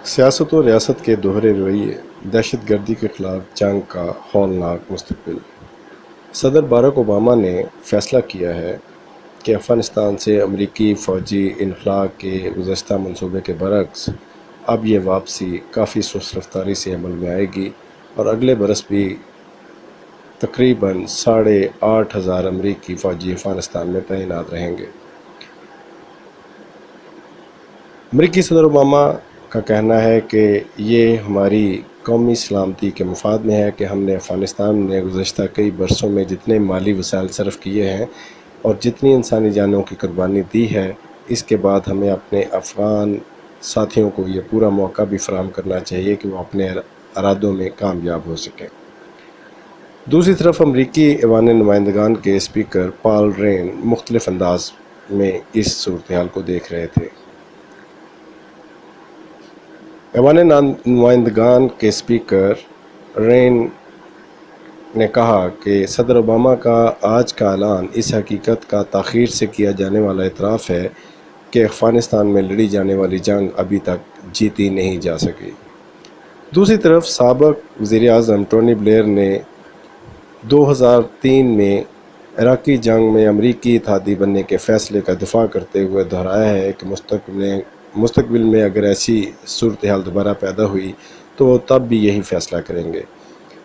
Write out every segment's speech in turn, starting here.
سیاست و ریاست کے دوہرے رویے، دہشت گردی کے خلاف جنگ کا ہولناک مستقبل۔ صدر باراک اوباما نے فیصلہ کیا ہے کہ افغانستان سے امریکی فوجی انخلاء کے گزشتہ منصوبے کے برعکس اب یہ واپسی کافی سست رفتاری سے عمل میں آئے گی اور اگلے برس بھی تقریباً 8,500 امریکی فوجی افغانستان میں تعینات رہیں گے۔ امریکی صدر اوباما کا کہنا ہے کہ یہ ہماری قومی سلامتی کے مفاد میں ہے کہ ہم نے افغانستان میں گزشتہ کئی برسوں میں جتنے مالی وسائل صرف کیے ہیں اور جتنی انسانی جانوں کی قربانی دی ہے، اس کے بعد ہمیں اپنے افغان ساتھیوں کو یہ پورا موقع بھی فراہم کرنا چاہیے کہ وہ اپنے ارادوں میں کامیاب ہو سکیں۔ دوسری طرف امریکی ایوان نمائندگان کے اسپیکر پال رین مختلف انداز میں اس صورتحال کو دیکھ رہے تھے۔ ایوان نمائندگان کے اسپیکر رین نے کہا کہ صدر اوباما کا آج کا اعلان اس حقیقت کا تاخیر سے کیا جانے والا اعتراف ہے کہ افغانستان میں لڑی جانے والی جنگ ابھی تک جیتی نہیں جا سکی۔ دوسری طرف سابق وزیر اعظم ٹونی بلیئر نے 2003 میں عراقی جنگ میں امریکی اتحادی بننے کے فیصلے کا دفاع کرتے ہوئے دہرایا ہے کہ مستقبل میں اگر ایسی صورتحال دوبارہ پیدا ہوئی تو وہ تب بھی یہی فیصلہ کریں گے۔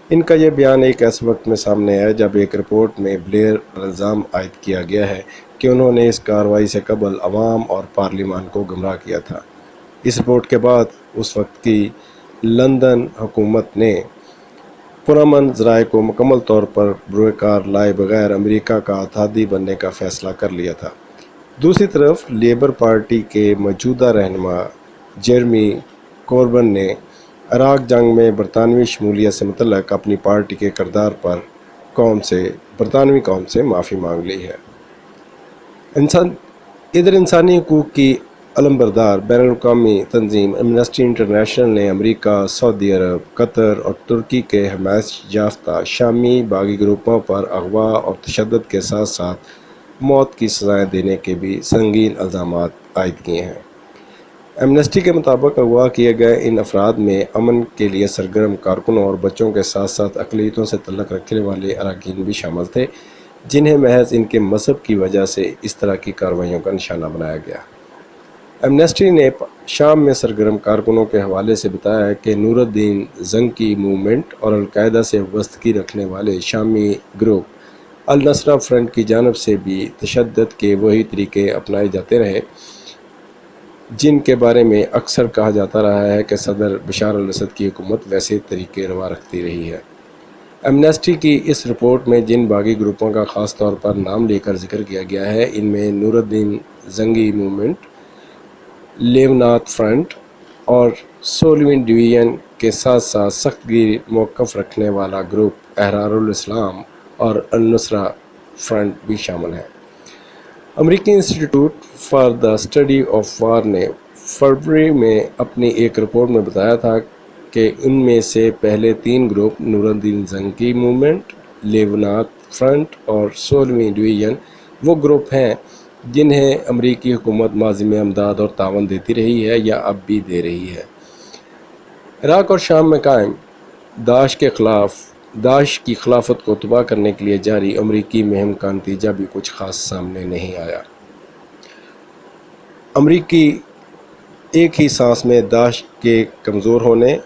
ان کا یہ بیان ایک ایسے وقت میں سامنے آیا جب ایک رپورٹ میں بلیئر پر الزام عائد کیا گیا ہے کہ انہوں نے اس کارروائی سے قبل عوام اور پارلیمان کو گمراہ کیا تھا۔ اس رپورٹ کے بعد اس وقت کی لندن حکومت نے پرامن ذرائع کو مکمل طور پر بروئے کار لائے بغیر امریکہ کا اتحادی بننے کا فیصلہ کر لیا تھا۔ دوسری طرف لیبر پارٹی کے موجودہ رہنما جیرمی کوربن نے عراق جنگ میں برطانوی شمولیت سے متعلق اپنی پارٹی کے کردار پر برطانوی قوم سے معافی مانگ لی ہے۔ ادھر انسانی حقوق کی علمبردار بین الاقوامی تنظیم ایمنسٹی انٹرنیشنل نے امریکہ، سعودی عرب، قطر اور ترکی کے حمایت یافتہ شامی باغی گروپوں پر اغوا اور تشدد کے ساتھ ساتھ موت کی سزائیں دینے کے بھی سنگین الزامات عائد کیے ہیں۔ ایمنسٹی کے مطابق اغوا کیے گئے ان افراد میں امن کے لیے سرگرم کارکنوں اور بچوں کے ساتھ ساتھ اقلیتوں سے تعلق رکھنے والے اراکین بھی شامل تھے، جنہیں محض ان کے مذہب کی وجہ سے اس طرح کی کارروائیوں کا نشانہ بنایا گیا۔ ایمنسٹی نے شام میں سرگرم کارکنوں کے حوالے سے بتایا ہے کہ نور الدین زنکی موومنٹ اور القاعدہ سے وابستگی رکھنے والے شامی گروپ النصرہ فرنٹ کی جانب سے بھی تشدد کے وہی طریقے اپنائے جاتے رہے جن کے بارے میں اکثر کہا جاتا رہا ہے کہ صدر بشار الاسد کی حکومت ویسے طریقے روا رکھتی رہی ہے۔ ایمنسٹی کی اس رپورٹ میں جن باغی گروپوں کا خاص طور پر نام لے کر ذکر کیا گیا ہے، ان میں نور الدین زنگی موومنٹ، لیونات فرنٹ اور سولوین ڈویژن کے ساتھ ساتھ سخت گیر موقف رکھنے والا گروپ احرار الاسلام اور النصرہ فرنٹ بھی شامل ہیں۔ امریکی institute for the study of war نے فروری میں اپنی ایک رپورٹ میں بتایا تھا کہ ان میں سے پہلے 3 گروپ نور الدین زنکی موومنٹ، لیونات فرنٹ اور سولوین ڈویژن وہ گروپ ہیں جنہیں امریکی حکومت ماضی میں امداد اور تعاون دیتی رہی ہے یا اب بھی دے رہی ہے۔ عراق اور شام میں قائم داعش کی خلافت کو تباہ کرنے کے لیے جاری امریکی مہم کا نتیجہ بھی کچھ خاص سامنے نہیں آیا۔ امریکی ایک ہی سانس میں داعش کے کمزور ہونے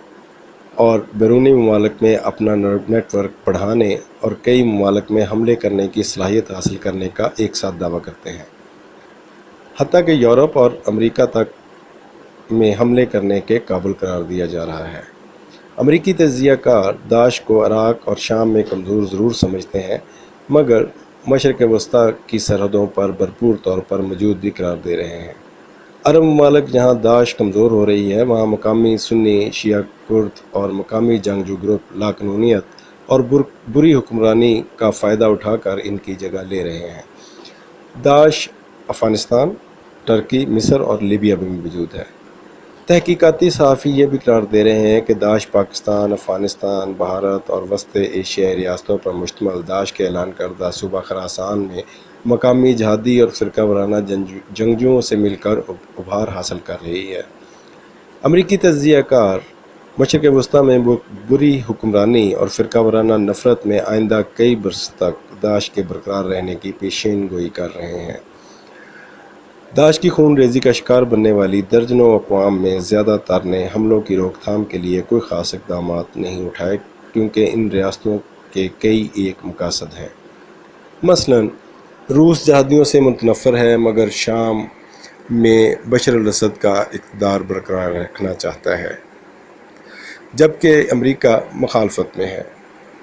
اور بیرونی ممالک میں اپنا نیٹ ورک بڑھانے اور کئی ممالک میں حملے کرنے کی صلاحیت حاصل کرنے کا ایک ساتھ دعویٰ کرتے ہیں، حتیٰ کہ یورپ اور امریکہ تک میں حملے کرنے کے قابل قرار دیا جا رہا ہے۔ امریکی تجزیہ کار داعش کو عراق اور شام میں کمزور ضرور سمجھتے ہیں، مگر مشرق وسطیٰ کی سرحدوں پر بھرپور طور پر موجود بھی قرار دے رہے ہیں۔ عرب ممالک جہاں داعش کمزور ہو رہی ہے، وہاں مقامی سنی، شیعہ کرد اور مقامی جنگجو گروپ لاقانونیت اور بری حکمرانی کا فائدہ اٹھا کر ان کی جگہ لے رہے ہیں۔ داعش افغانستان، ترکی، مصر اور لیبیا میں موجود ہے۔ تحقیقاتی صحافی یہ بھی قرار دے رہے ہیں کہ داعش پاکستان، افغانستان، بھارت اور وسط ایشیائی ریاستوں پر مشتمل داعش کے اعلان کردہ صوبہ خراسان میں مقامی جہادی اور فرقہ وارانہ جنگجوؤں سے مل کر ابھار حاصل کر رہی ہے۔ امریکی تجزیہ کار مشرق وسطیٰ میں بری حکمرانی اور فرقہ وارانہ نفرت میں آئندہ کئی برس تک داعش کے برقرار رہنے کی پیشین گوئی کر رہے ہیں۔ داعش کی خون ریزی کا شکار بننے والی درجنوں اقوام میں زیادہ تر نے حملوں کی روک تھام کے لیے کوئی خاص اقدامات نہیں اٹھائے، کیونکہ ان ریاستوں کے کئی ایک مقاصد ہیں۔ مثلاً روس جہادیوں سے متنفر ہے، مگر شام میں بشار الاسد کا اقتدار برقرار رکھنا چاہتا ہے، جبکہ امریکہ مخالفت میں ہے۔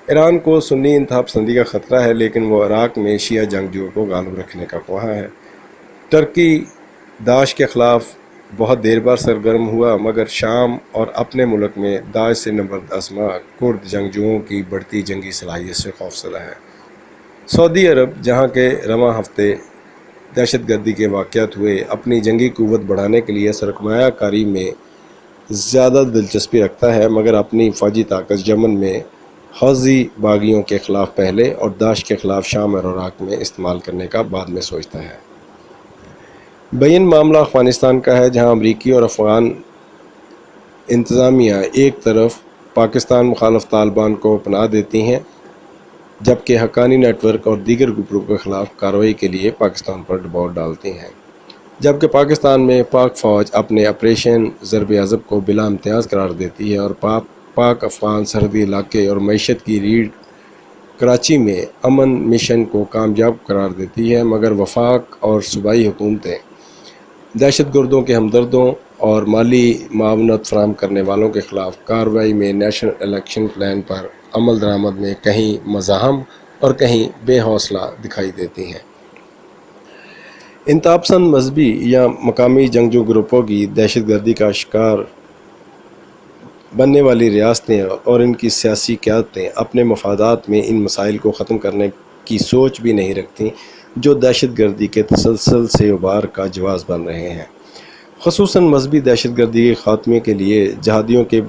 ایران کو سنی انتہا پسندی کا خطرہ ہے، لیکن وہ عراق میں شیعہ جنگجوؤں کو غالب رکھنے کا خواہاں ہے۔ ترکی داعش کے خلاف بہت دیر بعد سرگرم ہوا، مگر شام اور اپنے ملک میں داعش سے نبرد آزما کرد جنگجوؤں کی بڑھتی جنگی صلاحیت سے خوفزدہ ہے۔ سعودی عرب، جہاں کے رواں ہفتے دہشت گردی کے واقعات ہوئے، اپنی جنگی قوت بڑھانے کے لیے سرمایہ کاری میں زیادہ دلچسپی رکھتا ہے، مگر اپنی فوجی طاقت یمن میں حوثی باغیوں کے خلاف پہلے اور داعش کے خلاف شام اور عراق میں استعمال کرنے کا بعد میں سوچتا ہے۔ بین معاملہ افغانستان کا ہے، جہاں امریکی اور افغان انتظامیہ ایک طرف پاکستان مخالف طالبان کو پناہ دیتی ہیں، جبکہ حقانی نیٹ ورک اور دیگر گروپوں کے خلاف کارروائی کے لیے پاکستان پر دباؤ ڈالتی ہیں، جبکہ پاکستان میں پاک فوج اپنے آپریشن ضرب عضب کو بلا امتیاز قرار دیتی ہے اور پاک افغان سرحدی علاقے اور معیشت کی ریڑھ کراچی میں امن مشن کو کامیاب قرار دیتی ہے، مگر وفاق اور صوبائی حکومتیں دہشت گردوں کے ہمدردوں اور مالی معاونت فراہم کرنے والوں کے خلاف کارروائی میں نیشنل الیکشن پلان پر عمل درآمد میں کہیں مزاحم اور کہیں بے حوصلہ دکھائی دیتی ہیں۔ انتہا پسند مذہبی یا مقامی جنگجو گروپوں کی دہشت گردی کا شکار بننے والی ریاستیں اور ان کی سیاسی قیادتیں اپنے مفادات میں ان مسائل کو ختم کرنے کی سوچ بھی نہیں رکھتیں، جو دہشت گردی کے تسلسل سے ابھار کا جواز بن رہے ہیں۔ خصوصاً مذہبی دہشت گردی کے خاتمے کے لیے جہادیوں کے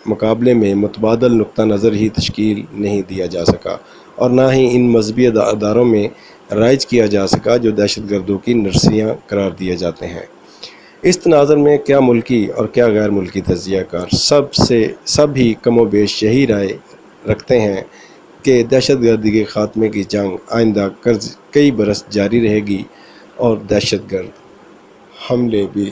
مقابلے میں متبادل نقطہ نظر ہی تشکیل نہیں دیا جا سکا، اور نہ ہی ان مذہبی اداروں میں رائج کیا جا سکا جو دہشت گردوں کی نرسریاں قرار دیے جاتے ہیں۔ اس تناظر میں کیا ملکی اور کیا غیر ملکی تجزیہ کار سب ہی کم و بیش یہی رائے رکھتے ہیں کہ دہشت گردی کے خاتمے کی جنگ آئندہ کئی برس جاری رہے گی اور دہشت گرد حملے بھی